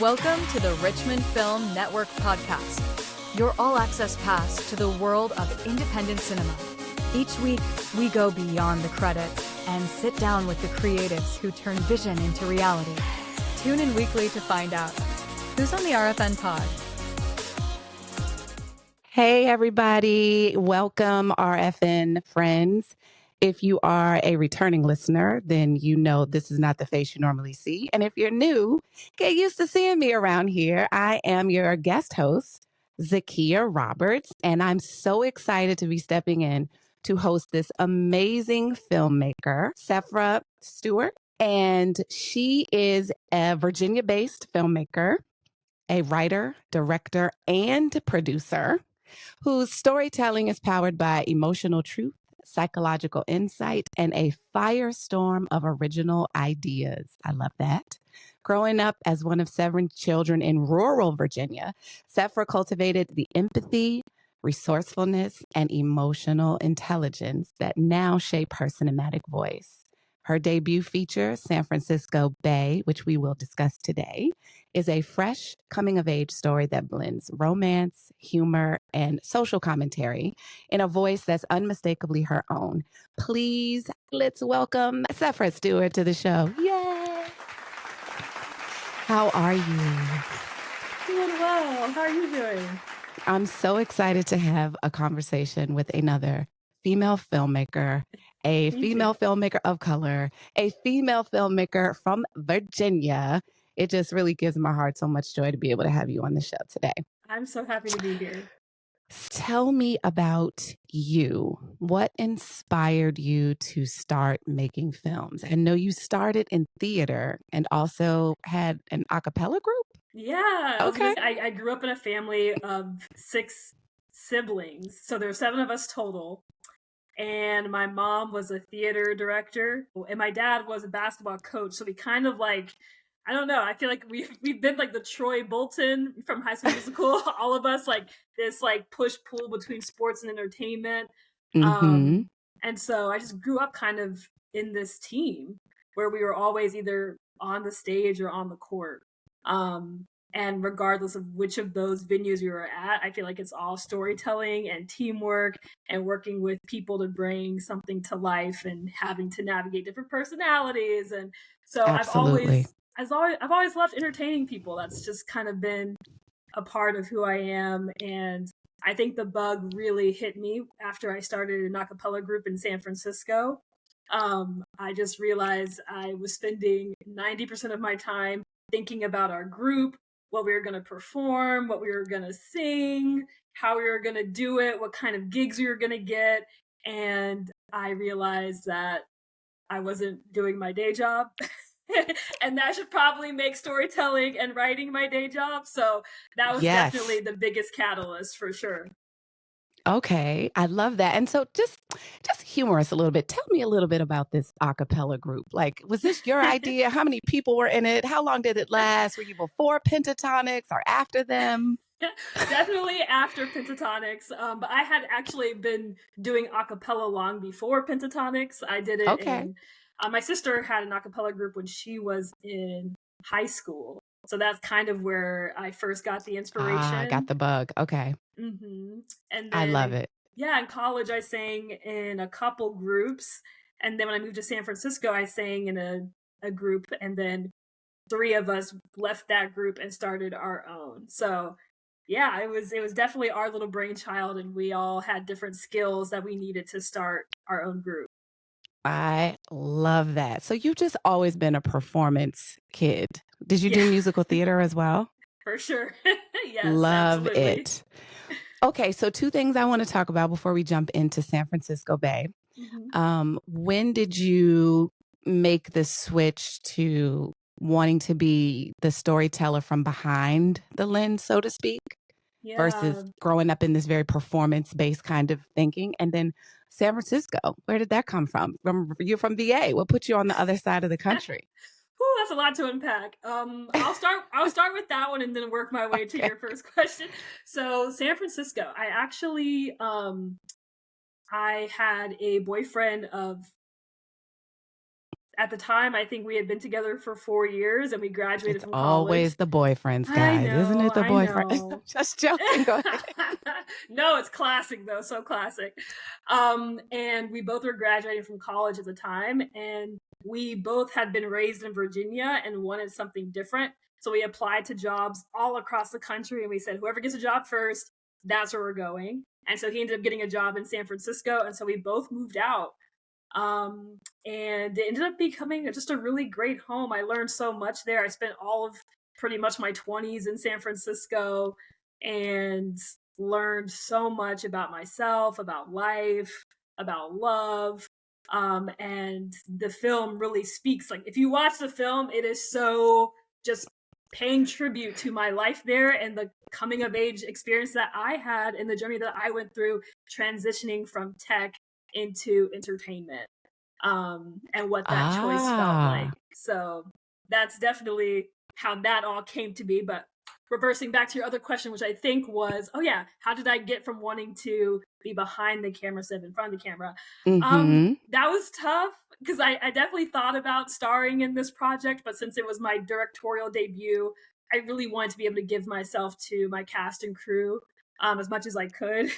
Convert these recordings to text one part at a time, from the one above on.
Welcome to the Richmond Film Network Podcast, your all-access pass to the world of independent cinema. Each week, we go beyond the credits and sit down with the creatives who turn vision into reality. Tune in weekly to find out who's on the RFN Pod. Hey, everybody. Welcome, RFN friends. If you are a returning listener, then you know this is not the face you normally see. And if you're new, get used to seeing me around here. I am your guest host, Zakiya Roberts, and I'm so excited to be stepping in to host this amazing filmmaker, Cephra Stuart. And she is a Virginia-based filmmaker, a writer, director, and producer whose storytelling is powered by emotional truth, psychological insight, and a firestorm of original ideas. I love that. Growing up as one of 7 children in rural Virginia, Cephra cultivated the empathy, resourcefulness, and emotional intelligence that now shape her cinematic voice. Her debut feature, San Francisco Bae, which we will discuss today, is a fresh coming-of-age story that blends romance, humor, and social commentary in a voice that's unmistakably her own. Please, let's welcome Cephra Stuart to the show. Yay! How are you? Doing well. How are you doing? I'm so excited to have a conversation with another female filmmaker, a female filmmaker of color, a female filmmaker from Virginia. It just really gives my heart so much joy to be able to have you on the show today. I'm so happy to be here. Tell me about you. What inspired you to start making films? I know you started in theater and also had an a cappella group. Yeah. Okay. I grew up in a family of 6 siblings. So there were 7 of us total. And my mom was a theater director and my dad was a basketball coach. So we kind of I don't know. I feel like we've been like the Troy Bolton from High School Musical. All of us this push-pull between sports and entertainment. Mm-hmm. And so I just grew up kind of in this team where we were always either on the stage or on the court. And regardless of which of those venues we were at, I feel like it's all storytelling and teamwork and working with people to bring something to life and having to navigate different personalities. And so Absolutely. I've always loved entertaining people. That's just kind of been a part of who I am. And I think the bug really hit me after I started an a cappella group in San Francisco. I just realized I was spending 90% of my time thinking about our group, what we were going to perform, what we were going to sing, how we were going to do it, what kind of gigs we were going to get. And I realized that I wasn't doing my day job. And that should probably make storytelling and writing my day job. So that was definitely the biggest catalyst for sure. Okay, I love that. And so just humor us a little bit. Tell me a little bit about this a cappella group. Like, was this your idea? How many people were in it? How long did it last? Were you before Pentatonics or after them? Definitely after Pentatonics. But I had actually been doing a cappella long before Pentatonics. I did it in my sister had an a cappella group when she was in high school. So that's kind of where I first got the inspiration. Got the bug. Okay. Mm-hmm. And then I love it. Yeah, in college I sang in a couple groups. And then when I moved to San Francisco, I sang in a group. And then 3 of us left that group and started our own. So yeah, it was definitely our little brainchild. And we all had different skills that we needed to start our own group. I love that. So you've just always been a performance kid. Did you do musical theater as well? For sure. Yes, love absolutely. it. Okay, so 2 things I want to talk about before we jump into San Francisco Bae. Mm-hmm. When did you make the switch to wanting to be the storyteller from behind the lens, so to speak, versus growing up in this very performance-based kind of thinking? And then San Francisco, where did that come from? You're from VA. What put you on the other side of the country? Whew, that's a lot to unpack. I'll start with that one and then work my way to your first question. So San Francisco, I actually I had a boyfriend of at the time, I think we had been together for 4 years and we graduated It's from college. always the boyfriends, I guys. Isn't know, it the I boyfriend? know. Just joking. Go ahead. No, it's classic though, so classic. And we both were graduating from college at the time, and we both had been raised in Virginia and wanted something different. So we applied to jobs all across the country, and we said, whoever gets a job first, that's where we're going. And so he ended up getting a job in San Francisco, and so we both moved out. And it ended up becoming just a really great home. I learned so much there. I spent all of pretty much my 20s in San Francisco and learned so much about myself, about life, about love. And the film really speaks. Like, if you watch the film, it is so just paying tribute to my life there and the coming of age experience that I had and the journey that I went through transitioning from tech into entertainment, and what that choice felt like. So that's definitely how that all came to be. But reversing back to your other question, which I think was, oh yeah, how did I get from wanting to be behind the camera instead of in front of the camera? That was tough because I definitely thought about starring in this project, but since it was my directorial debut, I really wanted to be able to give myself to my cast and crew as much as I could,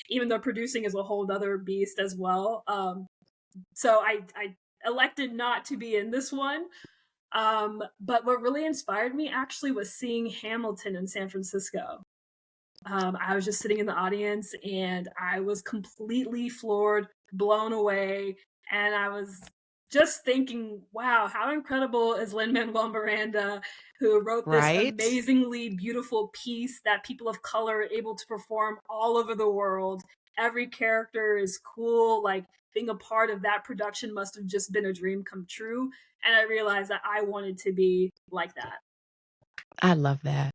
even though producing is a whole other beast as well. So I elected not to be in this one. But what really inspired me actually was seeing Hamilton in San Francisco. I was just sitting in the audience and I was completely floored, blown away. And I was just thinking, wow, how incredible is Lin-Manuel Miranda, who wrote this amazingly beautiful piece that people of color are able to perform all over the world. Every character is cool. Like, being a part of that production must have just been a dream come true. And I realized that I wanted to be like that. I love that.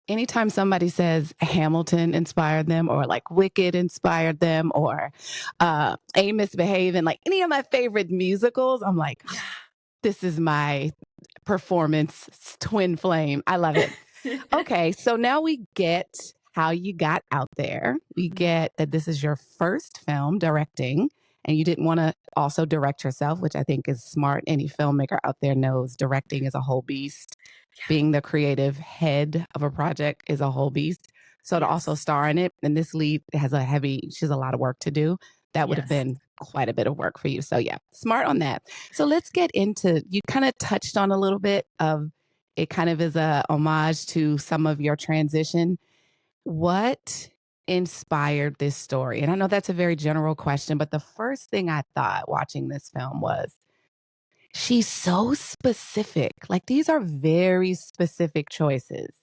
Anytime somebody says Hamilton inspired them, or like Wicked inspired them, or Amos Behaving, like any of my favorite musicals, I'm like, this is my performance twin flame. I love it. Okay, so now we get how you got out there. We get that this is your first film directing, and you didn't want to also direct yourself, which I think is smart. Any filmmaker out there knows directing is a whole beast. Being the creative head of a project is a whole beast. So to also star in it, and this lead has she has a lot of work to do. That would have been quite a bit of work for you. So yeah, smart on that. So let's get into, you kind of touched on a little bit of, it kind of is a homage to some of your transition. What inspired this story? And I know that's a very general question, but the first thing I thought watching this film was, she's so specific. Like, these are very specific choices.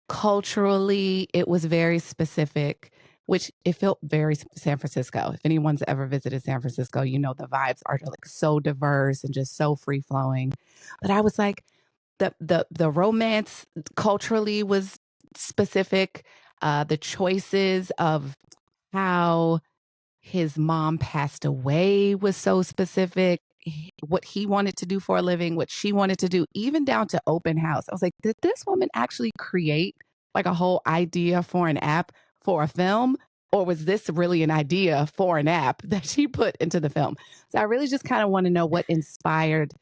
Culturally, it was very specific, which it felt very San Francisco. If anyone's ever visited San Francisco, you know the vibes are like so diverse and just so free flowing. But I was like, the romance culturally was specific. The choices of how his mom passed away was so specific. What he wanted to do for a living, what she wanted to do, even down to open house. I was like, did this woman actually create like a whole idea for an app for a film? Or was this really an idea for an app that she put into the film? So I really just kind of want to know what inspired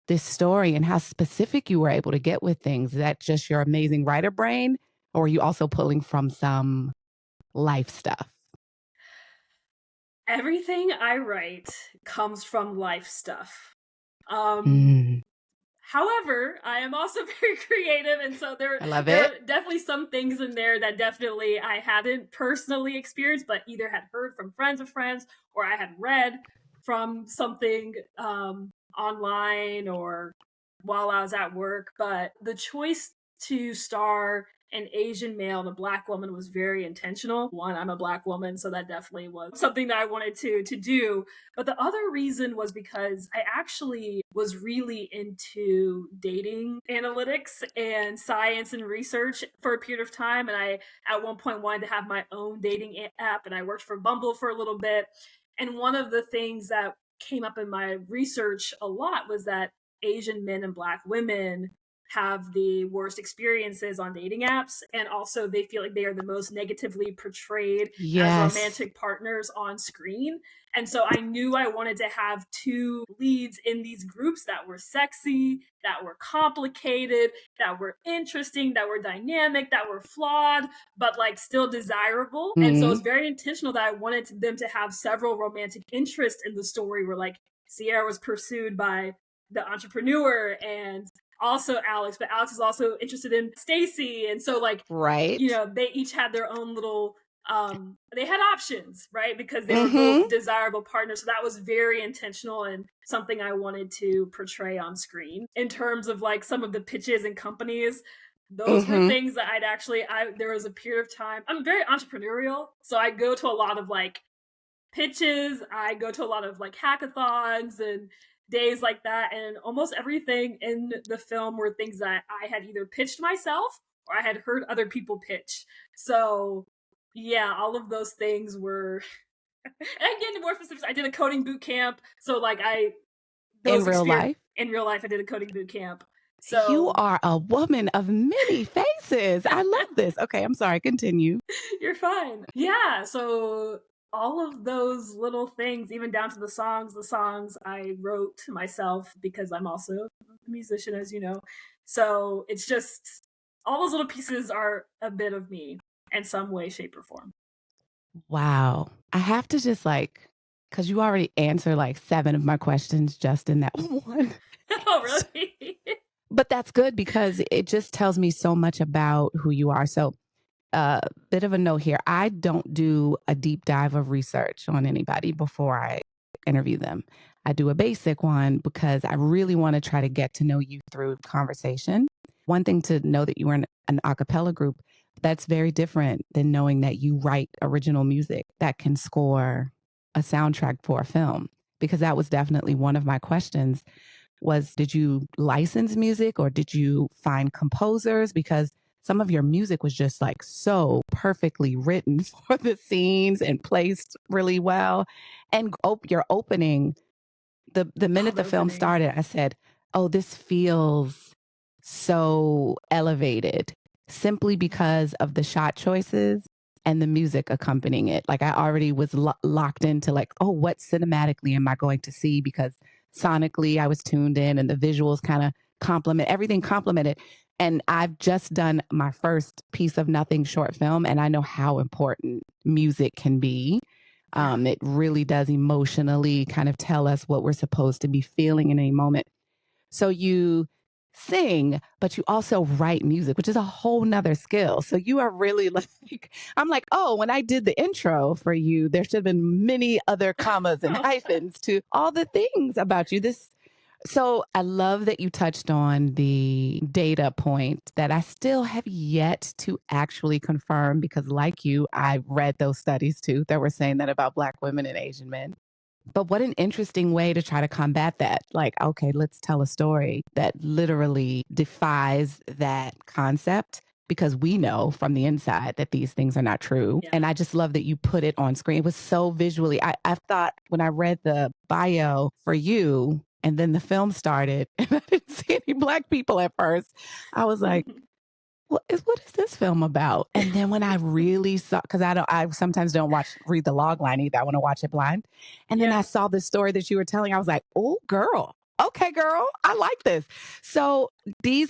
this story and how specific you were able to get with things. Is that just your amazing writer brain? Or are you also pulling from some life stuff? Everything I write comes from life stuff. However, I am also very creative, and so there are definitely some things in there that definitely I hadn't personally experienced, but either had heard from friends of friends, or I had read from something online or while I was at work. But the choice to star an Asian male and a Black woman was very intentional. One, I'm a Black woman, so that definitely was something that I wanted to do. But the other reason was because I actually was really into dating analytics and science and research for a period of time. And I, at one point, wanted to have my own dating app, and I worked for Bumble for a little bit. And one of the things that came up in my research a lot was that Asian men and Black women have the worst experiences on dating apps, and also they feel like they are the most negatively portrayed as Yes. romantic partners on screen. And so I knew I wanted to have two leads in these groups that were sexy, that were complicated, that were interesting, that were dynamic, that were flawed, but like still desirable. And so it's very intentional that I wanted them to have several romantic interests in the story, where like Sierra was pursued by the entrepreneur and also Alex, but Alex is also interested in Stacy. And so like, Right. you know, they each had their own little they had options, right? Because they were both desirable partners. So that was very intentional and something I wanted to portray on screen. In terms of like some of the pitches and companies, those were things that there was a period of time. I'm very entrepreneurial. So I go to a lot of like pitches. I go to a lot of like hackathons and days like that. And almost everything in the film were things that I had either pitched myself or I had heard other people pitch. So yeah, all of those things were, and again, more specific, I did a coding boot camp. So like In real life? In real life, I did a coding boot camp. You So are a woman of many faces. I love this. Okay, I'm sorry. Continue. You're fine. Yeah, so all of those little things, even down to the songs I wrote myself because I'm also a musician, as you know. So it's just all those little pieces are a bit of me in some way, shape, or form. Wow. I have to just like, because you already answered like 7 of my questions just in that one. Oh, really? But that's good because it just tells me so much about who you are. So, bit of a note here. I don't do a deep dive of research on anybody before I interview them. I do a basic one because I really want to try to get to know you through conversation. One thing to know that you were in an a cappella group, that's very different than knowing that you write original music that can score a soundtrack for a film, because that was definitely one of my questions was, did you license music or did you find composers? Because some of your music was just like so perfectly written for the scenes and placed really well. And your opening, the minute the film started, I said, oh, this feels so elevated simply because of the shot choices and the music accompanying it. Like I already was locked into like, oh, what cinematically am I going to see? Because sonically I was tuned in and the visuals kind of everything complemented. And I've just done my first Piece of Nothing short film, and I know how important music can be. It really does emotionally kind of tell us what we're supposed to be feeling in any moment. So you sing, but you also write music, which is a whole nother skill. So you are really like, I'm like, oh, when I did the intro for you, there should have been many other commas and hyphens to all the things about you. So I love that you touched on the data point that I still have yet to actually confirm, because like you, I read those studies too that were saying that about Black women and Asian men. But what an interesting way to try to combat that. Like, okay, let's tell a story that literally defies that concept, because we know from the inside that these things are not true. Yeah. And I just love that you put it on screen. It was so visually. I thought when I read the bio for you and then the film started and I didn't see any Black people at first, I was like, what is this film about? And then when I really saw, because I sometimes don't read the log line either. I want to watch it blind. And then I saw the story that you were telling. I was like, oh, girl. Okay, girl. I like this. So these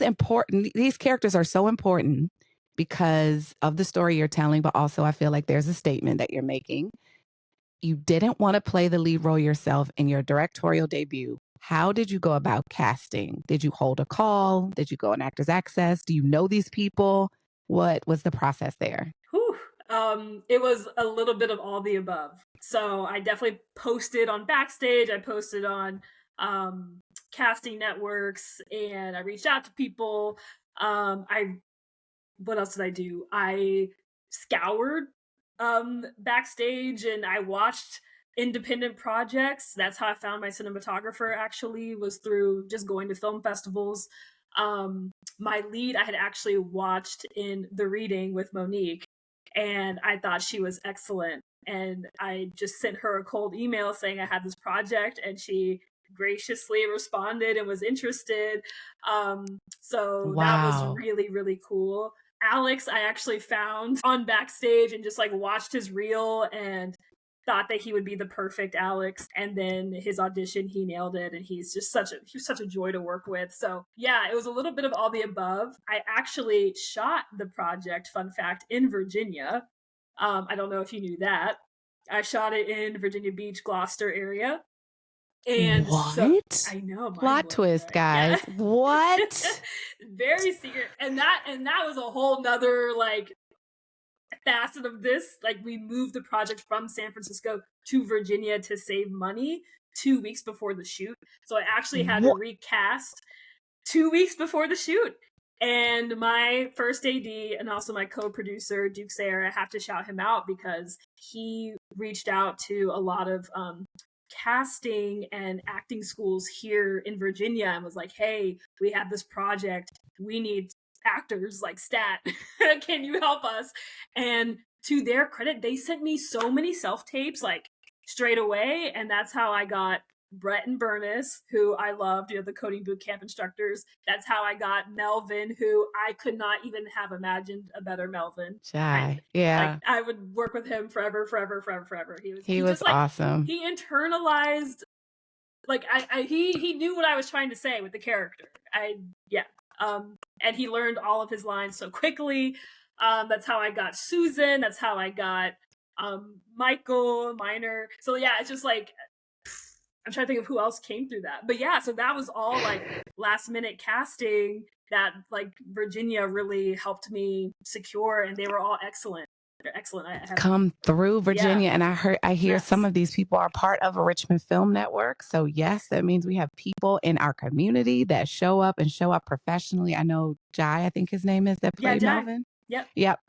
characters are so important because of the story you're telling, but also I feel like there's a statement that you're making. You didn't want to play the lead role yourself in your directorial debut. How did you go about casting? Did you hold a call? Did you go on Actors Access? Do you know these people? What was the process there? Whew. It was a little bit of all the above. So I definitely posted on Backstage. I posted on casting networks, and I reached out to people. What else did I do? I scoured Backstage, and I watched independent projects. That's how I found my cinematographer, actually, was through just going to film festivals. My lead I had actually watched in The Reading with Monique, and I thought she was excellent. And I just sent her a cold email saying I had this project, and she graciously responded and was interested. So that was Wow. really, really cool. Alex, I actually found on Backstage and just like watched his reel and thought that he would be the perfect Alex. And then his audition, he nailed it. And he was such a joy to work with. So yeah, it was a little bit of all the above. I actually shot the project, fun fact, in Virginia. I don't know if you knew that. I shot it in Virginia Beach, Gloucester area. And so What? I know, Plot twist, right? guys. Yeah. What? Very secret. And that was a whole nother like facet of this. Like we moved the project from San Francisco to Virginia to save money 2 weeks before the shoot. So I actually had to recast 2 weeks before the shoot. And my first AD and also my co-producer, Duke Sayer, I have to shout him out because he reached out to a lot of casting and acting schools here in Virginia and was like, hey, we have this project. We need actors like stat. Can you help us? And to their credit, they sent me so many self-tapes like straight away. And that's how I got Brett and Bernice, who I loved, the coding boot camp instructors. That's how I got Melvin, who I could not even have imagined a better Melvin. Yeah. I would work with him forever. He was just like, awesome. He internalized, like he knew what I was trying to say with the character. And he learned all of his lines so quickly. That's how I got Susan. That's how I got Michael Minor. So yeah, it's just like, I'm trying to think of who else came through that. But yeah, so that was all like last minute casting that like Virginia really helped me secure, and they were all excellent. They're excellent. Come through Virginia. Yeah. And I hear some of these people are part of a Richmond Film Network. So yes, that means we have people in our community that show up professionally. I know Jai, I think his name is, that played Melvin. Yep.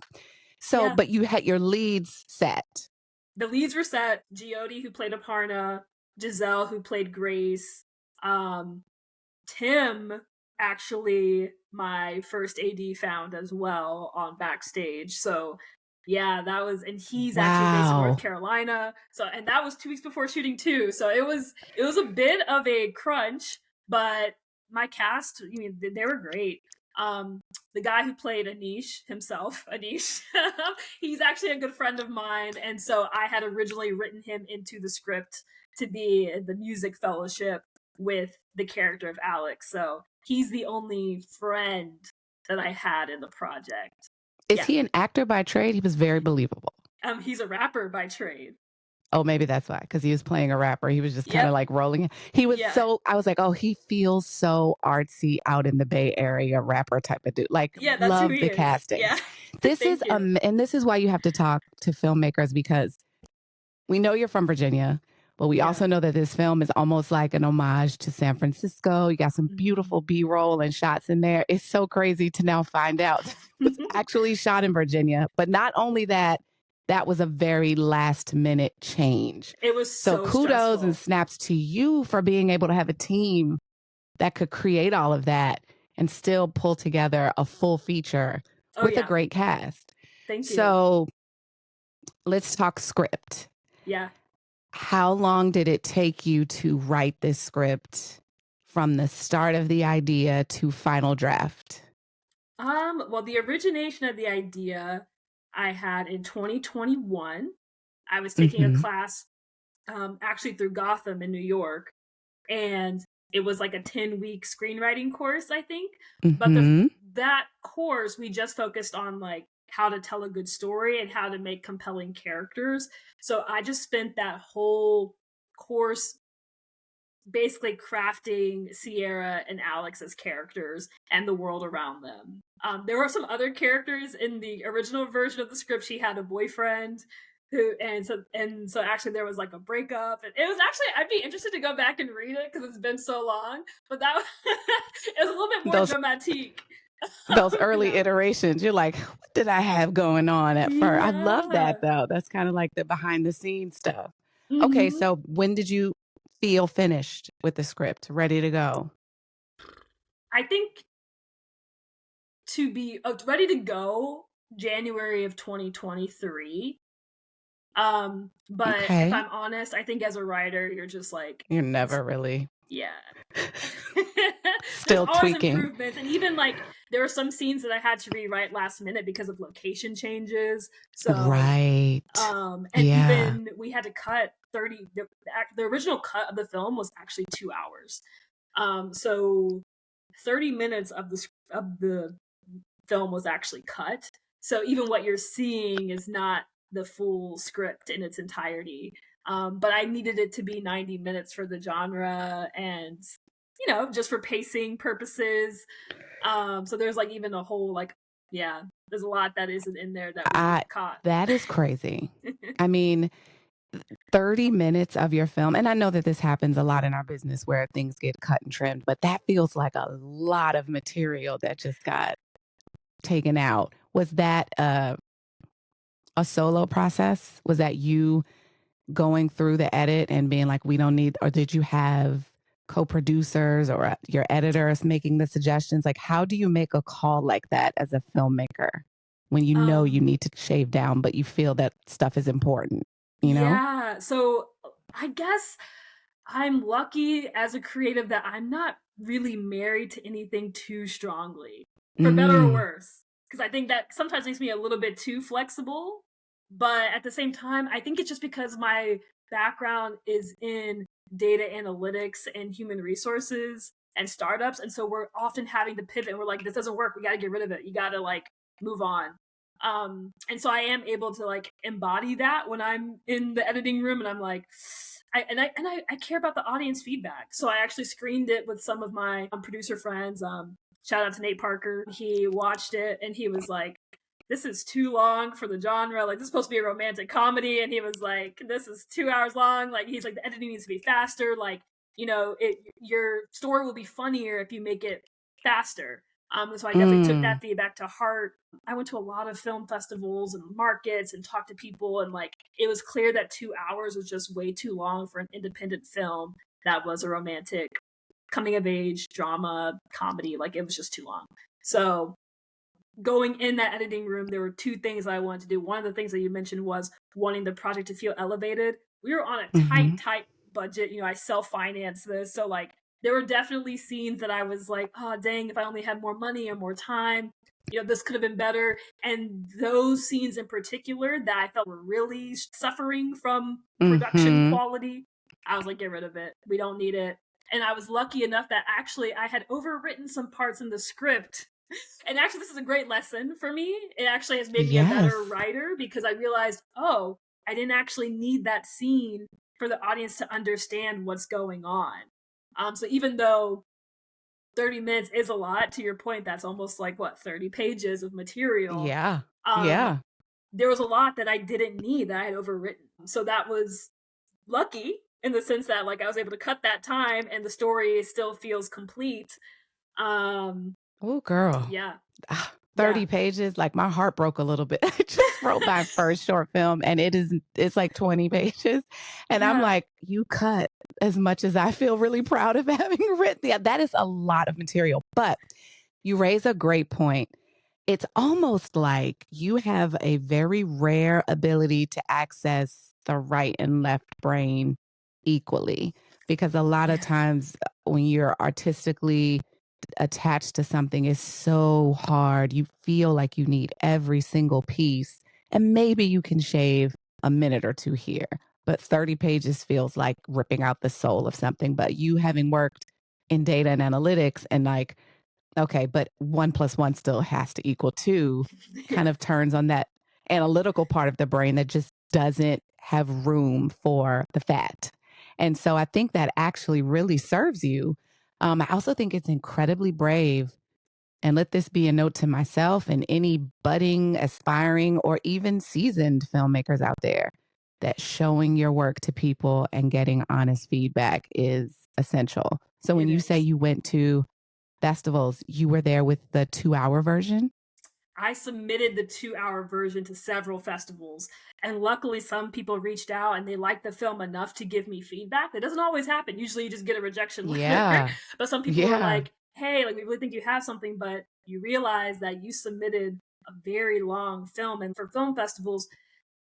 So, but you had your leads set. The leads were set. Giodi, who played Aparna, Giselle, who played Grace, Tim, actually my first AD found as well on Backstage. So yeah, that was, and he's actually based in North Carolina. So, and that was 2 weeks before shooting too. So it was a bit of a crunch, but my cast, they were great. The guy who played Anish, he's actually a good friend of mine. And so I had originally written him into the script to be in the music fellowship with the character of Alex. So he's the only friend that I had in the project. Is he an actor by trade? He was very believable. He's a rapper by trade. Oh, maybe that's why, because he was playing a rapper. He was just kind of like rolling. He was I was like, oh, he feels so artsy out in the Bay Area, rapper type of dude. Like, love the casting. Yeah. This is, and this is why you have to talk to filmmakers, because we know you're from Virginia, but we also know that this film is almost like an homage to San Francisco. You got some beautiful B-roll and shots in there. It's so crazy to now find out it's actually shot in Virginia. But not only that, that was a very last minute change. It was so kudos stressful. And snaps to you for being able to have a team that could create all of that and still pull together a full feature with a great cast. Thank you. So let's talk script. Yeah. How long did it take you to write this script from the start of the idea to final draft? Well, the origination of the idea I had in 2021. I was taking a class actually through Gotham in New York, and it was like a 10-week screenwriting course, I think. But that course, we just focused on like how to tell a good story and how to make compelling characters. So I just spent that whole course basically crafting Sierra and Alex as characters and the world around them. There were some other characters in the original version of the script. She had a boyfriend and so actually there was like a breakup, and it was actually, I'd be interested to go back and read it because it's been so long, but that it was a little bit more dramatic. Those early iterations, you're like, what did I have going on at first? I love that though. That's kind of like the behind the scenes stuff. Okay, so when did you feel finished with the script, ready to go? I think to be ready to go January of 2023. But if I'm honest, I think as a writer, you're just like, you're never really Yeah. There's Still always tweaking. improvements. And even like there were some scenes that I had to rewrite last minute because of location changes. So Right. and Yeah. even we had to cut 30 the original cut of the film was actually 2 hours. So 30 minutes of the film was actually cut. So even what you're seeing is not the full script in its entirety. But I needed it to be 90 minutes for the genre and, just for pacing purposes. So there's like even a whole, like, yeah, there's a lot that isn't in there that we caught. That is crazy. I mean, 30 minutes of your film, and I know that this happens a lot in our business where things get cut and trimmed, but that feels like a lot of material that just got taken out. Was that a solo process? Was that you going through the edit and being like, we don't need, or did you have co-producers or your editors making the suggestions? Like, how do you make a call like that as a filmmaker when you know you need to shave down, but you feel that stuff is important, you know? Yeah. So I guess I'm lucky as a creative that I'm not really married to anything too strongly, for better or worse. Because I think that sometimes makes me a little bit too flexible. But at the same time, I think it's just because my background is in data analytics and human resources and startups. And so we're often having to pivot and we're like, this doesn't work. We got to get rid of it. You got to like move on. And so I am able to like embody that when I'm in the editing room and I'm like, I care about the audience feedback. So I actually screened it with some of my producer friends. Shout out to Nate Parker. He watched it and he was like, this is too long for the genre. Like, this is supposed to be a romantic comedy. And he was like, this is 2 hours long. Like, he's like, the editing needs to be faster. Like, your story will be funnier if you make it faster. So I definitely took that feedback to heart. I went to a lot of film festivals and markets and talked to people. And like, it was clear that 2 hours was just way too long for an independent film that was a romantic coming of age drama comedy. Like, it was just too long. So going in that editing room, there were two things I wanted to do. One of the things that you mentioned was wanting the project to feel elevated. We were on a tight budget. I self-financed this. So like, there were definitely scenes that I was like, oh, dang, if I only had more money or more time, this could have been better. And those scenes in particular that I felt were really suffering from production quality, I was like, get rid of it. We don't need it. And I was lucky enough that actually I had overwritten some parts in the script. And actually, this is a great lesson for me. It actually has made me a better writer because I realized, oh, I didn't actually need that scene for the audience to understand what's going on. So even though 30 minutes is a lot, to your point, that's almost like 30 pages of material. Yeah. There was a lot that I didn't need that I had overwritten. So that was lucky in the sense that like I was able to cut that time and the story still feels complete. Oh, girl. Yeah. 30 pages, like my heart broke a little bit. I just wrote my first short film and it's like 20 pages. And I'm like, you cut as much as I feel really proud of having written. Yeah, that is a lot of material, but you raise a great point. It's almost like you have a very rare ability to access the right and left brain equally, because a lot of times when you're artistically attached to something is so hard. You feel like you need every single piece, and maybe you can shave a minute or two here, but 30 pages feels like ripping out the soul of something. But you having worked in data and analytics and like, okay, but 1+1 still has to equal 2, kind of turns on that analytical part of the brain that just doesn't have room for the fat. And so I think that actually really serves you. I also think it's incredibly brave. And let this be a note to myself and any budding, aspiring, or even seasoned filmmakers out there, that showing your work to people and getting honest feedback is essential. So when you say you went to festivals, you were there with the 2-hour version? I submitted the 2-hour version to several festivals, and luckily some people reached out and they liked the film enough to give me feedback. That doesn't always happen. Usually you just get a rejection letter. But some people were like, hey, like, we really think you have something, but you realize that you submitted a very long film. And for film festivals,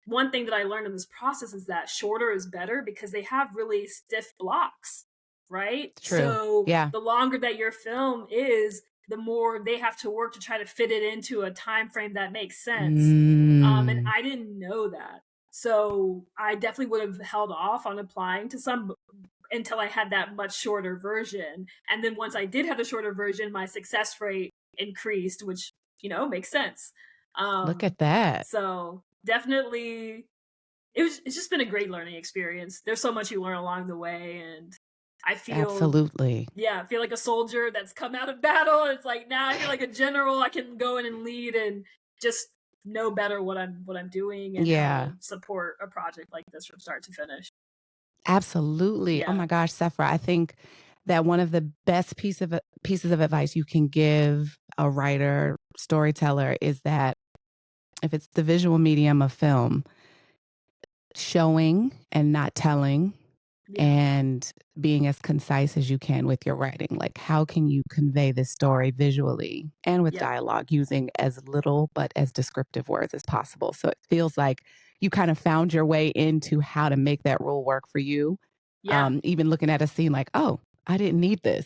one thing that I learned in this process is that shorter is better because they have really stiff blocks. right? True. So Yeah. the longer that your film is, the more they have to work to try to fit it into a time frame that makes sense. And I didn't know that. So I definitely would have held off on applying to some until I had that much shorter version. And then once I did have the shorter version, my success rate increased, which, makes sense. Look at that. So definitely it's just been a great learning experience. There's so much you learn along the way, and I Absolutely. I feel like a soldier that's come out of battle. It's like now I feel like a general. I can go in and lead and just know better what I'm doing and how to support a project like this from start to finish. Absolutely. Oh my gosh, Cephra, I think that one of the best pieces of advice you can give a writer, storyteller is that if it's the visual medium of film, showing and not telling, and being as concise as you can with your writing. Like, how can you convey this story visually and with dialogue using as little but as descriptive words as possible? So it feels like you kind of found your way into how to make that rule work for you. Even looking at a scene like, oh, I didn't need this.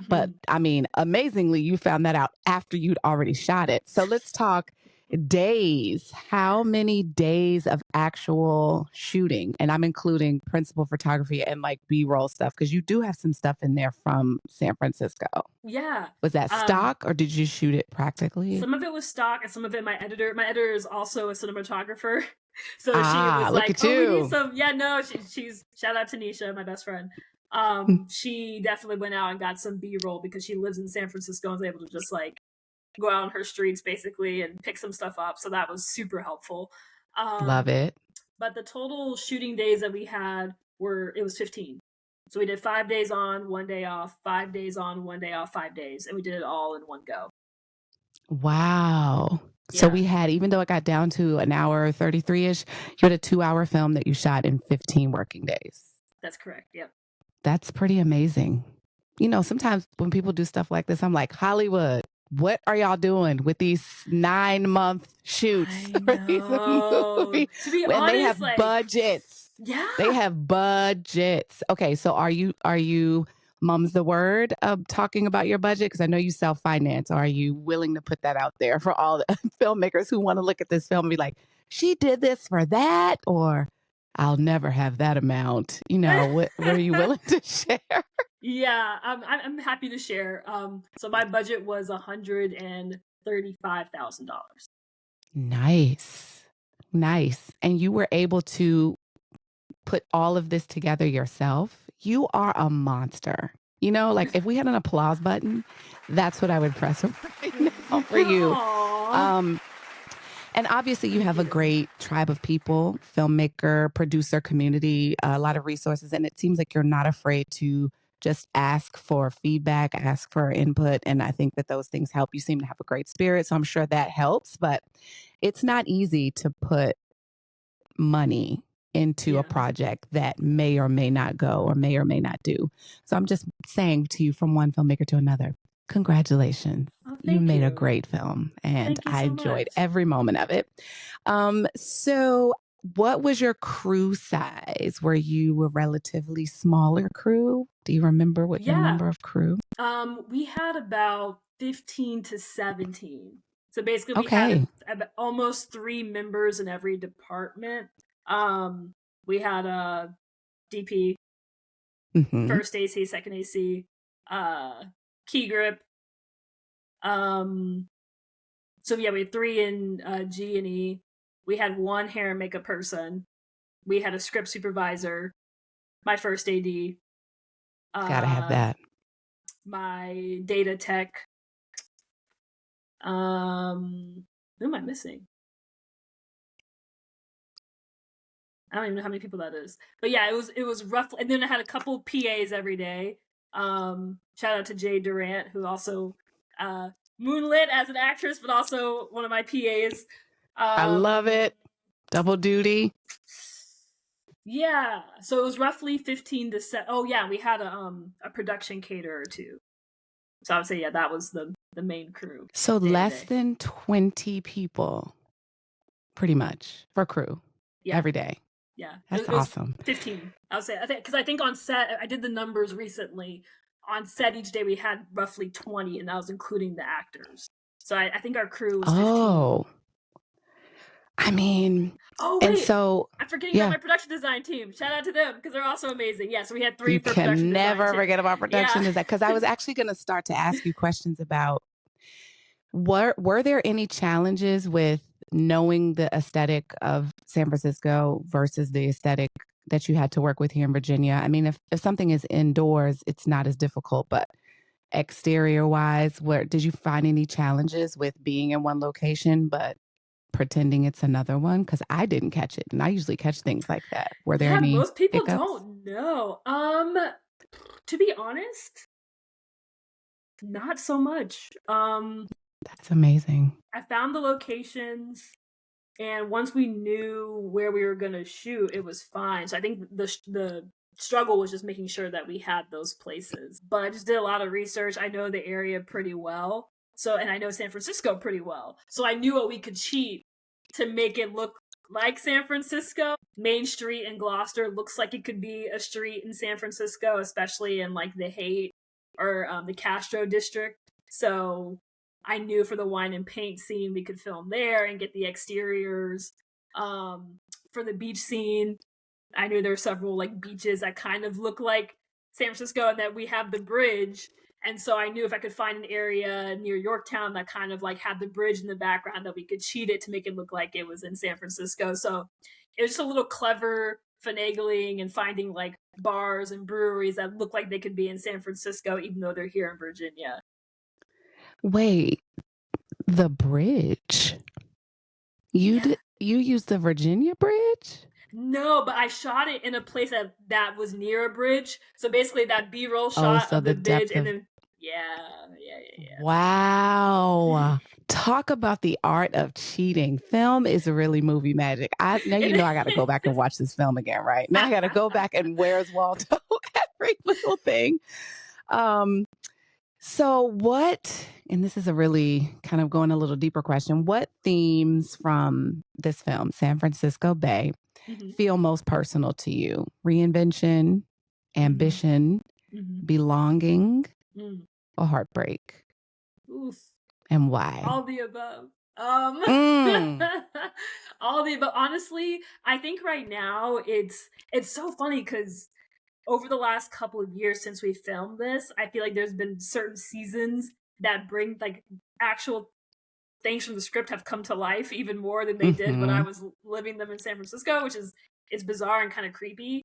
But I mean, amazingly, you found that out after you'd already shot it. So let's talk days. How many days of actual shooting? And I'm including principal photography and like B-roll stuff, because you do have some stuff in there from San Francisco. Yeah. Was that stock or did you shoot it practically? Some of it was stock and some of it my editor is also a cinematographer. So she was like, we need some. She's shout out to Nisha, my best friend. She definitely went out and got some B-roll because she lives in San Francisco and was able to just like go out on her streets basically and pick some stuff up. So that was super helpful. Love it. But the total shooting days that we had it was 15. So we did 5 days on, 1 day off, 5 days on, 1 day off, 5 days. And we did it all in one go. Wow. So we had, even though it got down to an hour 33-ish, you had a 2-hour film that you shot in 15 working days. That's correct. Yep. That's pretty amazing. Sometimes when people do stuff like this, I'm like, Hollywood, what are y'all doing with these 9-month shoots for these movies? To be when honest, they have budgets. Yeah. They have budgets. Okay, so are you mum's the word of talking about your budget? Because I know you self-finance. Are you willing to put that out there for all the filmmakers who want to look at this film and be like, she did this for that? Or I'll never have that amount. What are you willing to share? Yeah, I'm happy to share. So my budget was $135,000. Nice. And you were able to put all of this together yourself. You are a monster. Like if we had an applause button, that's what I would press right now for you. And obviously you have a great tribe of people, filmmaker, producer community, a lot of resources. And it seems like you're not afraid to just ask for feedback, ask for input. And I think that those things help. You seem to have a great spirit. So I'm sure that helps. But it's not easy to put money into a project that may or may not go or may not do. So I'm just saying to you from one filmmaker to another, congratulations. You made a great film and I enjoyed every moment of it. So what was your crew size? Were you a relatively smaller crew? Do you remember what your number of crew? We had about 15 to 17. So basically we had almost 3 members in every department. We had a DP, first AC, second AC, key grip. So we had 3 in G and E. We had 1 hair and makeup person. We had a script supervisor, my first AD. Gotta have that. My data tech. Who am I missing? I don't even know how many people that is. But yeah, it was roughly, and then I had a couple PAs every day. Shout out to Jay Durant, who also moonlit as an actress, but also one of my PAs. I love it. Double duty. Yeah. So it was roughly 15 to 7. Oh yeah, we had a production caterer too. So I would say, that was the main crew. So less than 20 people, pretty much, for crew every day. Yeah, That's it was awesome. 15. I would say, I think on set, I did the numbers recently. On set each day we had roughly 20, and that was including the actors. So I think our crew was 15. Oh, I mean, Oh and wait, so I'm forgetting about yeah, my production design team. Shout out to them because they're also amazing. Yeah, so we had 3 you for production can design never too. forget about production Yeah. design, because I was actually going to start to ask you questions about were there any challenges with knowing the aesthetic of San Francisco versus the aesthetic that you had to work with here in Virginia? I mean, if something is indoors, it's not as difficult, but exterior wise, where did you find any challenges with being in one location but pretending it's another one? Because I didn't catch it, and I usually catch things like that. Were there Yeah, any most people hiccups? don't know. To be honest, not so much. That's amazing. I found the locations, and once we knew where we were gonna shoot, it was fine. So I think the struggle was just making sure that we had those places. But I just did a lot of research. I know the area pretty well. So, and I know San Francisco pretty well. So I knew what we could cheat to make it look like San Francisco. Main Street in Gloucester looks like it could be a street in San Francisco, especially in like the Haight or the Castro district. So I knew for the wine and paint scene, we could film there and get the exteriors. For the beach scene, I knew there were several like beaches that kind of look like San Francisco, and that we have the bridge. And so I knew if I could find an area near Yorktown that kind of like had the bridge in the background, that we could cheat it to make it look like it was in San Francisco. So it was just a little clever finagling and finding like bars and breweries that look like they could be in San Francisco, even though they're here in Virginia. Wait, the bridge? You used the Virginia bridge? No, but I shot it in a place that was near a bridge. So basically that B-roll shot so of the bridge, depth and of then wow. Talk about the art of cheating. Film is really movie magic. I know I got to go back and watch this film again, right? Now I got to go back and Where's Waldo? Every little thing. So what, and this is a really kind of going a little deeper question, what themes from this film, San Francisco Bae, feel most personal to you? Reinvention, ambition, belonging, or heartbreak? Oof. And why? All the above. All the above. Honestly, I think right now it's so funny because over the last couple of years since we filmed this, I feel like there's been certain seasons that bring like actual things from the script have come to life even more than they did when I was living them in San Francisco, which is it's bizarre and kind of creepy.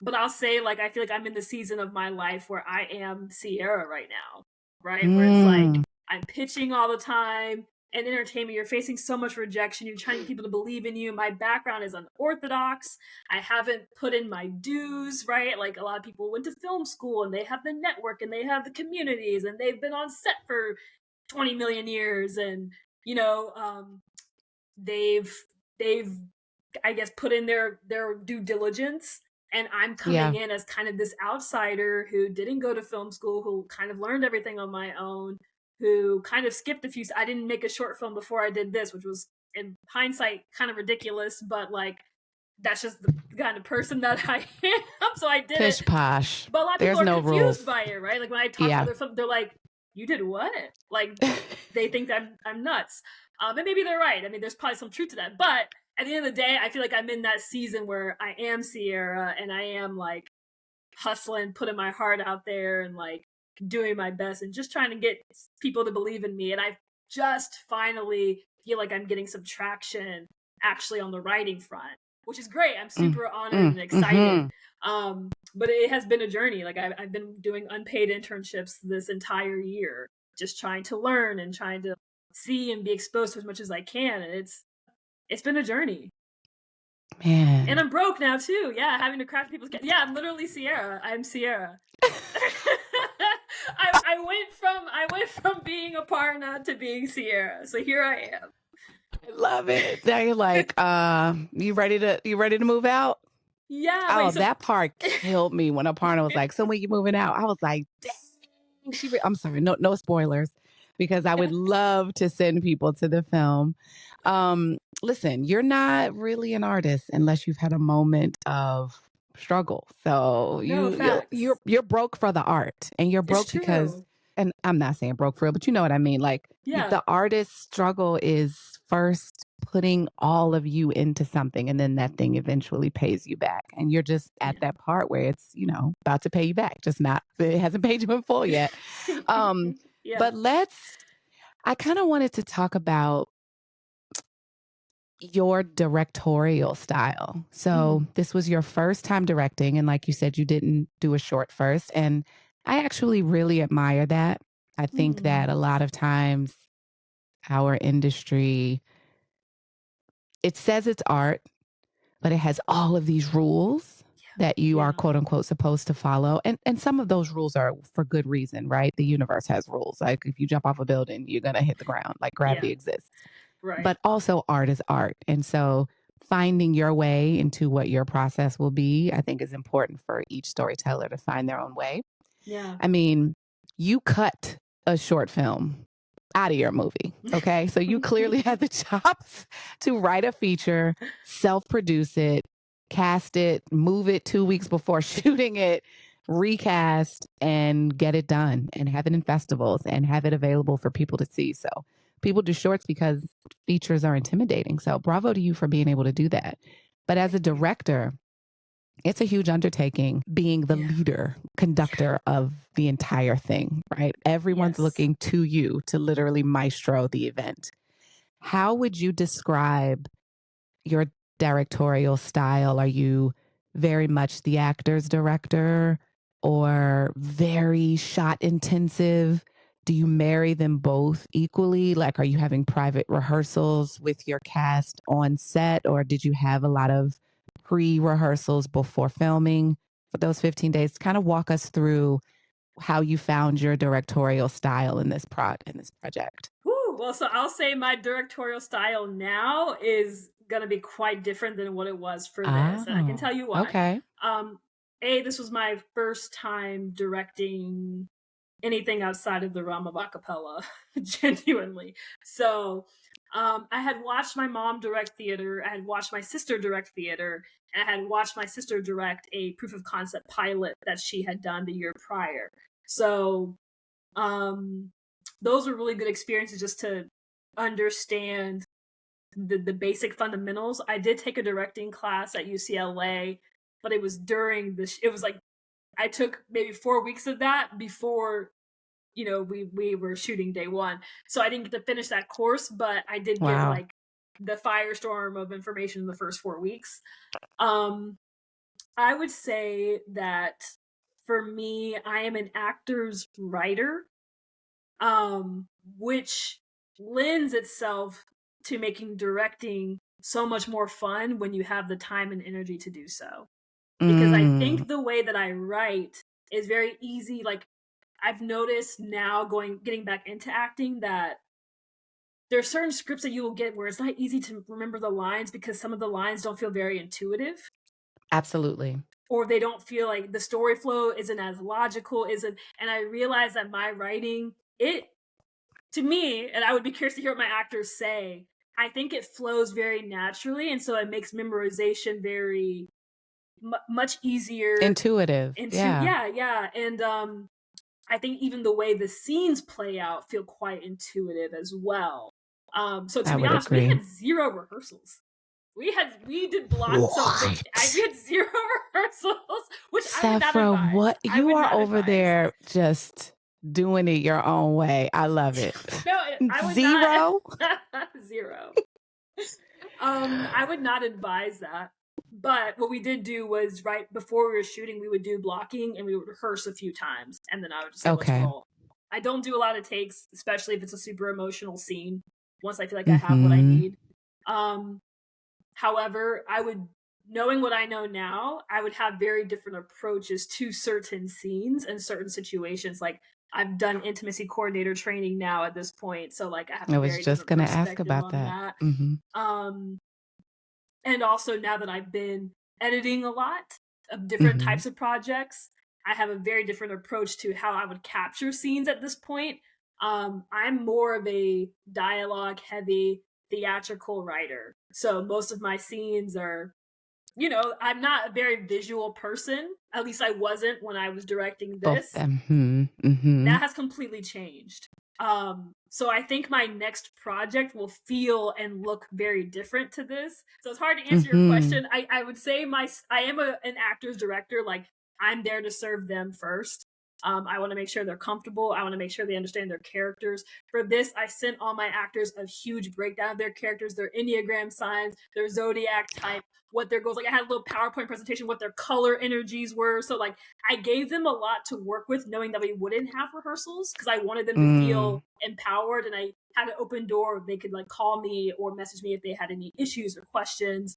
But I'll say, like, I feel like I'm in the season of my life where I am Sierra right now, right? Where it's like I'm pitching all the time. In entertainment, you're facing so much rejection. You're trying to get people to believe in you. My background is unorthodox. I haven't put in my dues, right? Like a lot of people went to film school and they have the network and they have the communities and they've been on set for 20 million years. And, you know, they've, I guess, put in their due diligence. And I'm coming in as kind of this outsider who didn't go to film school, who kind of learned everything on my own, who kind of skipped a few. I didn't make a short film before I did this, which was in hindsight kind of ridiculous, but like that's just the kind of person that I am. So I did Pish it. posh. But a lot of people are confused rules by it, right? Like when I talk to other films, they're like, "You did what?" Like they think that I'm nuts. And maybe they're right. I mean, there's probably some truth to that. But at the end of the day, I feel like I'm in that season where I am Sierra and I am like hustling, putting my heart out there and like doing my best and just trying to get people to believe in me. And I just finally feel like I'm getting some traction actually on the writing front, which is great. I'm super honored and excited. But it has been a journey. Like I've been doing unpaid internships this entire year, just trying to learn and trying to see and be exposed to as much as I can. And it's been a journey. Man. And I'm broke now too. Yeah, having to craft people's. Yeah, I'm literally Sierra. I'm Sierra. I went from being a partner to being Sierra. So here I am. I love it. Now you're like, you ready to move out? Yeah. Oh, that part killed me when a partner was like, "So when you moving out?" I was like, "Dang." I'm sorry, no spoilers, because I would love to send people to the film. Listen, you're not really an artist unless you've had a moment of struggle. So No, facts. you're broke for the art, and you're It's broke because, true. and I'm not saying broke for real, but you know what I mean. Like Yeah. the artist's struggle is first putting all of you into something, and then that thing eventually pays you back. And you're just at that part where it's, about to pay you back, just not, it hasn't paid you in full yet. Yeah. But I kind of wanted to talk about your directorial style. So this was your first time directing. And like you said, you didn't do a short first. And I actually really admire that. I think that a lot of times our industry, it says it's art, but it has all of these rules that you are quote unquote supposed to follow. And some of those rules are for good reason, right? The universe has rules. Like if you jump off a building, you're going to hit the ground, like gravity exists. Right. But also art is art. And so finding your way into what your process will be, I think is important for each storyteller to find their own way. Yeah. I mean, you cut a short film out of your movie. Okay. So you clearly had the chops to write a feature, self-produce it, cast it, move it 2 weeks before shooting it, recast, and get it done and have it in festivals and have it available for people to see. So people do shorts because features are intimidating. So bravo to you for being able to do that. But as a director, it's a huge undertaking being the leader, conductor of the entire thing, right? Everyone's looking to you to literally maestro the event. How would you describe your directorial style? Are you very much the actor's director or very shot intensive? Do you marry them both equally? Like, are you having private rehearsals with your cast on set, or did you have a lot of pre-rehearsals before filming for those 15 days? Kind of walk us through how you found your directorial style in this project. Well, so I'll say my directorial style now is going to be quite different than what it was for this. And I can tell you why. Okay. This was my first time directing anything outside of the realm of a cappella, genuinely. So I had watched my mom direct theater. I had watched my sister direct theater. And I had watched my sister direct a proof of concept pilot that she had done the year prior. So those were really good experiences just to understand the basic fundamentals. I did take a directing class at UCLA, but it was during it was like I took maybe 4 weeks of that before we were shooting day one. So I didn't get to finish that course, but I did get like the firestorm of information in the first 4 weeks. I would say that for me, I am an actor's writer, which lends itself to making directing so much more fun when you have the time and energy to do so. Because I think the way that I write is very easy. Like I've noticed now getting back into acting that there's certain scripts that you will get where it's not easy to remember the lines because some of the lines don't feel very intuitive. Absolutely. Or they don't feel like the story flow isn't as logical, and I realize that my writing, to me, and I would be curious to hear what my actors say, I think it flows very naturally, and so it makes memorization very much easier. Intuitive. Yeah. And I think even the way the scenes play out feel quite intuitive as well. So to be honest, we had 0 rehearsals. We did blocks. So we had 0 rehearsals, which I would not advise. What you are over there just doing it your own way. I love it. No, I would 0? Not 0. I would not advise that. But what we did do was right before we were shooting, we would do blocking and we would rehearse a few times, and then I would just say, let's roll. I don't do a lot of takes, especially if it's a super emotional scene. Once I feel like I have what I need. However, knowing what I know now, I would have very different approaches to certain scenes and certain situations. Like I've done intimacy coordinator training now at this point, so like I have. I was just going to ask about that. And also now that I've been editing a lot of different types of projects, I have a very different approach to how I would capture scenes at this point. I'm more of a dialogue heavy theatrical writer. So most of my scenes are, I'm not a very visual person. At least I wasn't when I was directing Both this. them. Mm-hmm. That has completely changed. So I think my next project will feel and look very different to this. So it's hard to answer your question. I would say I am an actor's director. Like, I'm there to serve them first. I want to make sure they're comfortable. I want to make sure they understand their characters. For this, I sent all my actors a huge breakdown of their characters, their Enneagram signs, their zodiac type, what their goals. Like, I had a little PowerPoint presentation, what their color energies were. So like, I gave them a lot to work with, knowing that we wouldn't have rehearsals because I wanted them to feel empowered. And I had an open door. They could like call me or message me if they had any issues or questions.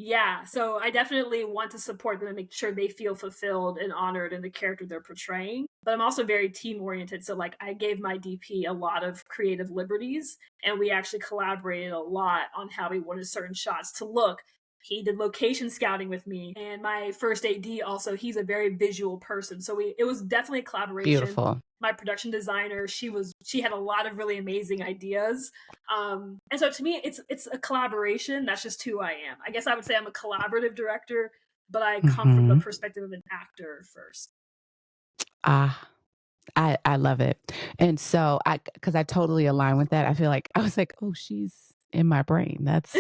Yeah, so I definitely want to support them and make sure they feel fulfilled and honored in the character they're portraying. But I'm also very team oriented. So like, I gave my DP a lot of creative liberties, and we actually collaborated a lot on how we wanted certain shots to look. He did location scouting with me, and my first AD also, he's a very visual person. So it was definitely a collaboration. Beautiful. My production designer, she had a lot of really amazing ideas. And so to me, it's a collaboration. That's just who I am. I guess I would say I'm a collaborative director, but I come from the perspective of an actor first. I love it. And so because I totally align with that. I feel like I was like, oh, she's in my brain. That's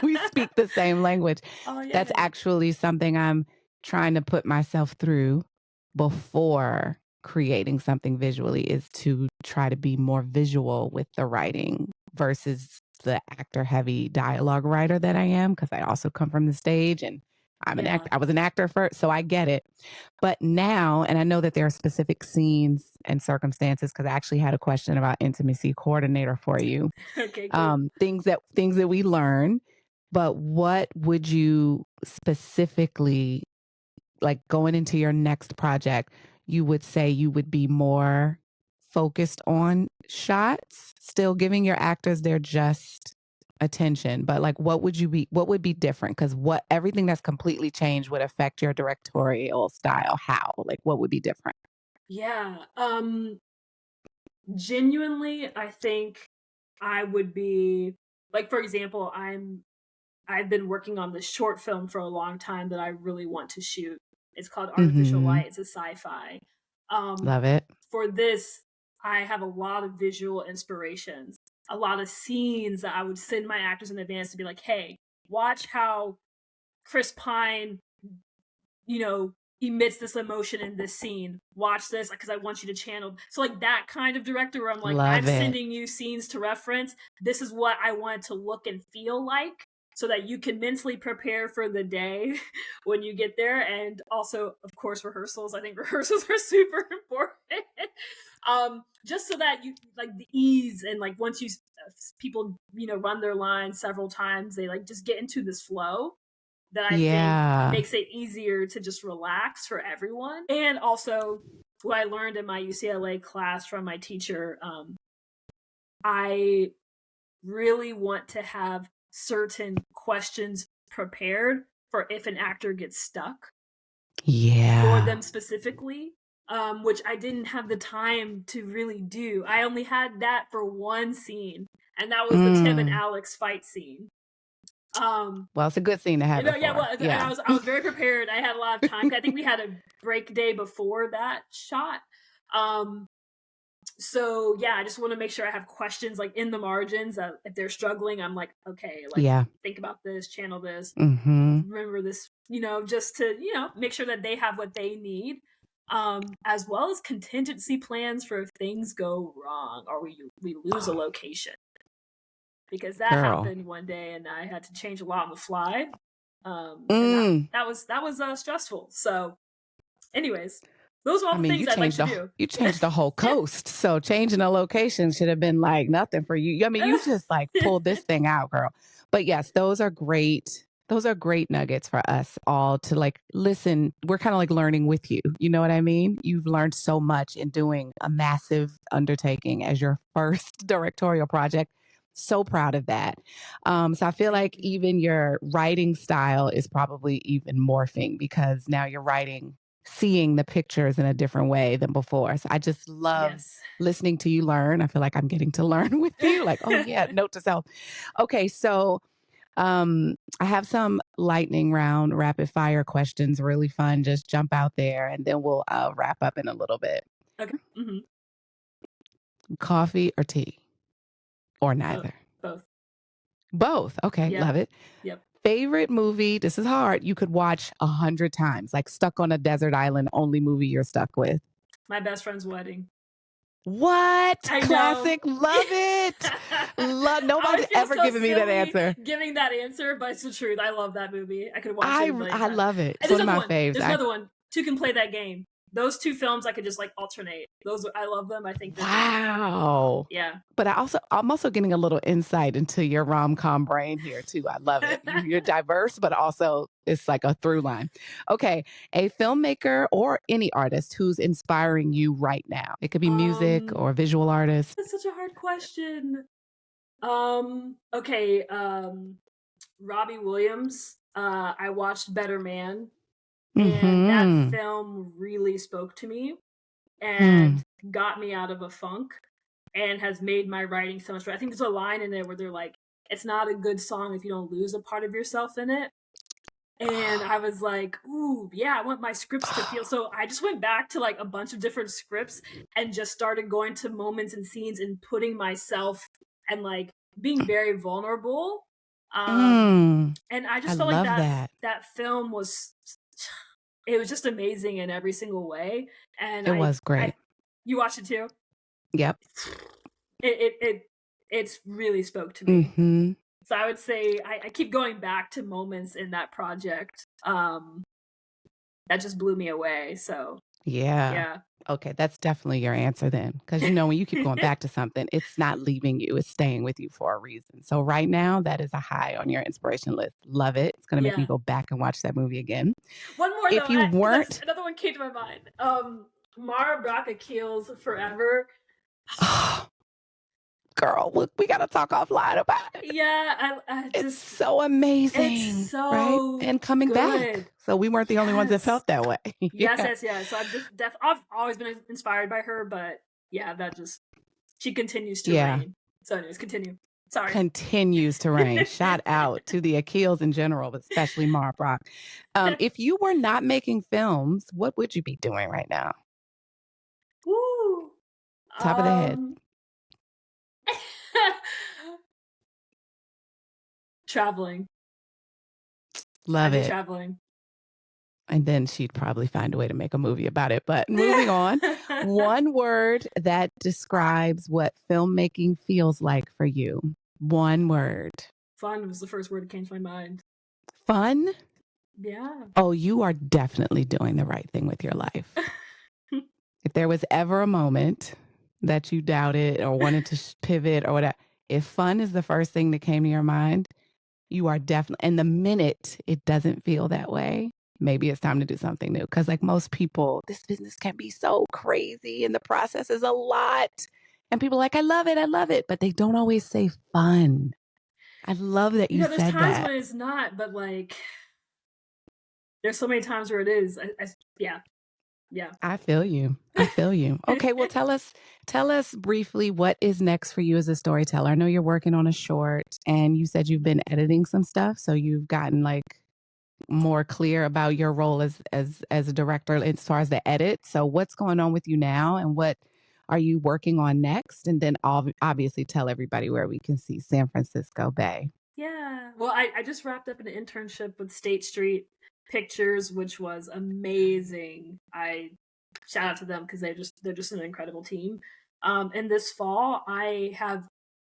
we speak the same language. Oh, yeah. That's actually something I'm trying to put myself through before creating something visually, is to try to be more visual with the writing versus the actor heavy dialogue writer that I am, because I also come from the stage and I'm an actor. I was an actor first, so I get it. But now, and I know that there are specific scenes and circumstances, because I actually had a question about intimacy coordinator for you. Okay, cool. Things that we learn. But what would you specifically, like going into your next project, you would say you would be more focused on shots, still giving your actors their just attention, but like what would be different? Because everything that's completely changed would affect your directorial style. How? Like, what would be different? Yeah. Genuinely, I think I would be like, for example, I've been working on this short film for a long time that I really want to shoot. It's called Artificial Light. It's a sci-fi. Love it. For this, I have a lot of visual inspirations, a lot of scenes that I would send my actors in advance to be like, hey, watch how Chris Pine, emits this emotion in this scene. Watch this, because I want you to channel. So like that kind of director where I'm like, I'm sending you scenes to reference. This is what I want it to look and feel like, so that you can mentally prepare for the day when you get there. And also, of course, rehearsals. I think rehearsals are super important. Just so that you like the ease, and like once people, run their lines several times, they like just get into this flow that I think makes it easier to just relax for everyone. And also what I learned in my UCLA class from my teacher, I really want to have certain questions prepared for if an actor gets stuck. For them specifically, which I didn't have the time to really do. I only had that for one scene, and that was the Tim and Alex fight scene. Well, it's a good scene to have. I was very prepared. I had a lot of time. I think we had a break day before that shot. So yeah, I just want to make sure I have questions like in the margins. If they're struggling, I'm like, okay, think about this, channel this, remember this, just to, make sure that they have what they need, as well as contingency plans for if things go wrong or we lose a location. Because that happened one day and I had to change a lot on the fly. And that was stressful. So anyways, those are all the things I'd like to do. You changed the whole coast. So changing a location should have been like nothing for you. I mean, you just like pulled this thing out, girl. But yes, those are great. Those are great nuggets for us all to like listen. We're kind of like learning with you. You know what I mean? You've learned so much in doing a massive undertaking as your first directorial project. So proud of that. So I feel like even your writing style is probably even morphing, because now you're writing seeing the pictures in a different way than before. So I just love Yes. listening to you learn. I feel like I'm getting to learn with you. Like, oh yeah, note to self. Okay, so I have some lightning round rapid fire questions, really fun. Just jump out there and then we'll wrap up in a little bit. Okay. Mm-hmm. Coffee or tea? Or Both. neither? Both. Both. Okay, Yep. love it. Yep. Favorite movie, this is hard, you could watch 100 times, like Stuck on a Desert Island, only movie you're stuck with. My best friend's wedding. What? I know. Classic. Love it. Nobody's ever given me that answer. Giving that answer, but it's the truth. I love that movie. I could watch it. I love it. And It's one of my faves. There's another one. Two Can Play That Game. Those two films I could just like alternate. Those I love them. I think they're Wow. yeah. But I'm also getting a little insight into your rom-com brain here too. I love it. You're diverse, but also it's like a through line. Okay, a filmmaker or any artist who's inspiring you right now. It could be music or visual artist. That's such a hard question. Okay, Robbie Williams. I watched Better Man. And that film really spoke to me and got me out of a funk and has made my writing so much better. I think there's a line in it where they're like, it's not a good song if you don't lose a part of yourself in it. And I was like, ooh, yeah, I want my scripts to feel. So I just went back to like a bunch of different scripts and just started going to moments and scenes and putting myself and like being very vulnerable. And I just felt like that film was... It was just amazing in every single way, and it was great. You watched it too? Yep. It's really spoke to me. So I would say I keep going back to moments in that project that just blew me away. So yeah. Okay, that's definitely your answer then, because when you keep going back to something, it's not leaving you; it's staying with you for a reason. So right now, that is a high on your inspiration list. Love it. It's going to make me go back and watch that movie again. One more, if though, you weren't, another one came to my mind. Mara Braca Keel's Forever. Girl, look, we got to talk offline about it. Yeah, it's so amazing. It's so right? And coming back. So we weren't the only ones that felt that way. Yes. So I've always been inspired by her, but yeah, she continues to reign. So anyways, continue. Sorry. Continues to reign. Shout out to the Achilles in general, but especially Mara Brock. If you were not making films, what would you be doing right now? Woo! Top of the head. Traveling. Love it. Traveling. And then she'd probably find a way to make a movie about it. But moving on, one word that describes what filmmaking feels like for you. One word. Fun was the first word that came to my mind. Fun? Yeah. Oh, you are definitely doing the right thing with your life. If there was ever a moment that you doubted or wanted to pivot or whatever, if fun is the first thing that came to your mind, you are definitely, and the minute it doesn't feel that way, maybe it's time to do something new. Because like most people, this business can be so crazy and the process is a lot. And people are like, I love it. But they don't always say fun. I love that you said that. There's times when it's not, but like, there's so many times where it is. Yeah. I feel you. Okay, well, tell us briefly what is next for you as a storyteller. I know you're working on a short and you said you've been editing some stuff. So you've gotten like more clear about your role as a director as far as the edit. So what's going on with you now and what are you working on next? And then obviously tell everybody where we can see San Francisco Bae. Yeah. Well, I just wrapped up an internship with State Street Pictures, which was amazing. I shout out to them because they're just an incredible team. And this fall, I have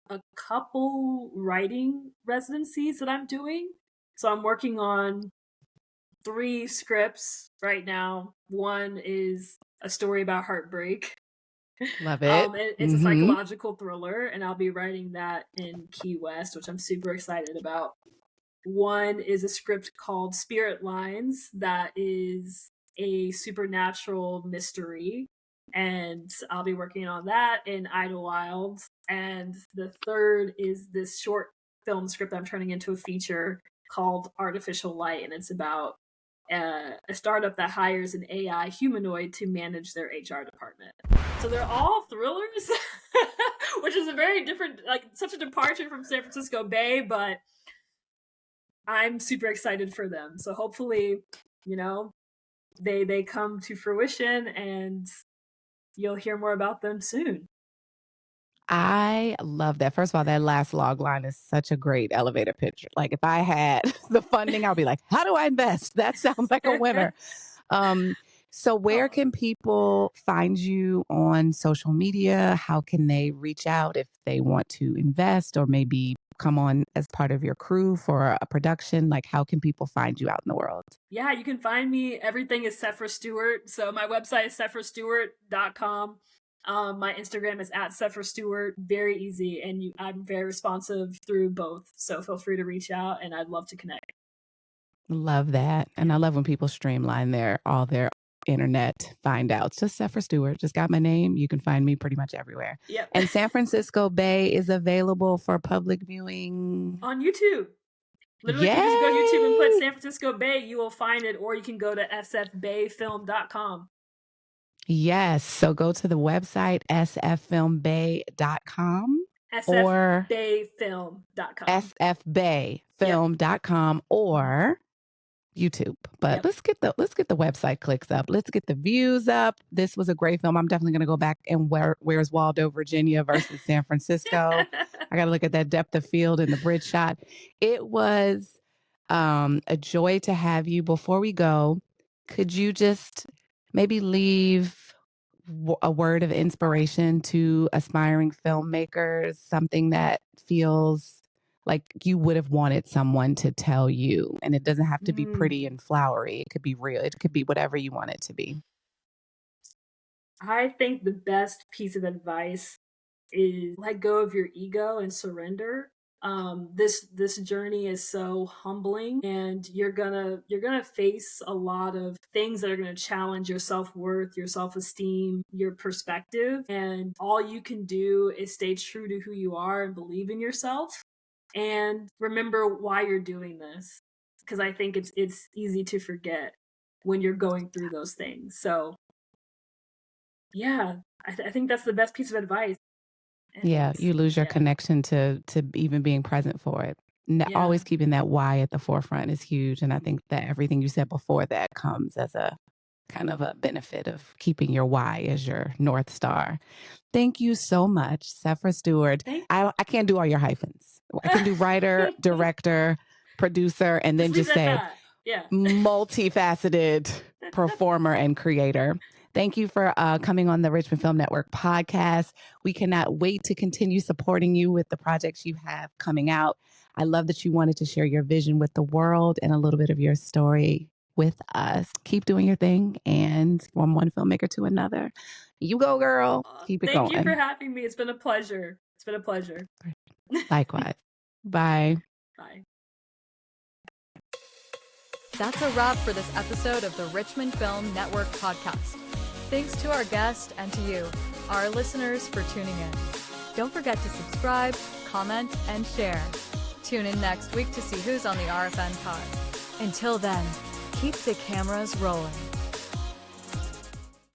a couple writing residencies that I'm doing. So I'm working on 3 scripts right now. One is a story about heartbreak. Love it. It's a psychological thriller, and I'll be writing that in Key West, which I'm super excited about. One is a script called Spirit Lines that is a supernatural mystery, and I'll be working on that in Idlewild. And the third is this short film script I'm turning into a feature called Artificial Light, and it's about a startup that hires an AI humanoid to manage their HR department. So they're all thrillers, which is a very different, like such a departure from San Francisco Bae, but I'm super excited for them. So hopefully, you know, they come to fruition and you'll hear more about them soon. I love that. First of all, that last log line is such a great elevator pitch. Like if I had the funding, I'll be like, how do I invest? That sounds like a winner. So where can people find you on social media? How can they reach out if they want to invest or maybe come on as part of your crew for a production? Like how can people find you out in the world? Yeah, you can find me. Everything is Cephra Stuart. So my website is cephrastuart.com. My Instagram is @CephraStuart. Very easy. And I'm very responsive through both. So feel free to reach out and I'd love to connect. Love that. And I love when people streamline all their internet find outs. Just Cephra Stuart. Just got my name. You can find me pretty much everywhere. Yep. And San Francisco Bae is available for public viewing on YouTube. Literally, if you just go to YouTube and put San Francisco Bae, you will find it, or you can go to sfbaefilm.com. Yes. So go to the website, sffilmbae.com or sfbaefilm.com. sfbaefilm.com or YouTube. But let's get the website clicks up. Let's get the views up. This was a great film. I'm definitely going to go back and Where's Waldo, Virginia versus San Francisco. I got to look at that depth of field and the bridge shot. It was a joy to have you. Before we go, could you just maybe leave a word of inspiration to aspiring filmmakers, something that feels like you would have wanted someone to tell you? And it doesn't have to be pretty and flowery. It could be real. It could be whatever you want it to be. I think the best piece of advice is let go of your ego and surrender. This journey is so humbling, and you're gonna face a lot of things that are gonna challenge your self-worth, your self-esteem, your perspective. And all you can do is stay true to who you are and believe in yourself. And remember why you're doing this, because I think it's easy to forget when you're going through those things. So yeah, I think that's the best piece of advice. Yeah, you lose your connection to even being present for it. Always keeping that why at the forefront is huge. And I think that everything you said before that comes as a kind of a benefit of keeping your why as your North Star. Thank you so much, Cephra Stuart. I can't do all your hyphens. I can do writer, director, producer, and then just say multifaceted performer and creator. Thank you for coming on the Richmond Film Network podcast. We cannot wait to continue supporting you with the projects you have coming out. I love that you wanted to share your vision with the world and a little bit of your story with us. Keep doing your thing, and from one filmmaker to another. You go, girl. Keep it going. Thank you for having me. It's been a pleasure. Likewise. Bye. Bye. That's a wrap for this episode of the Richmond Film Network podcast. Thanks to our guest and to you, our listeners, for tuning in. Don't forget to subscribe, comment, and share. Tune in next week to see who's on the RFN pod. Until then, keep the cameras rolling.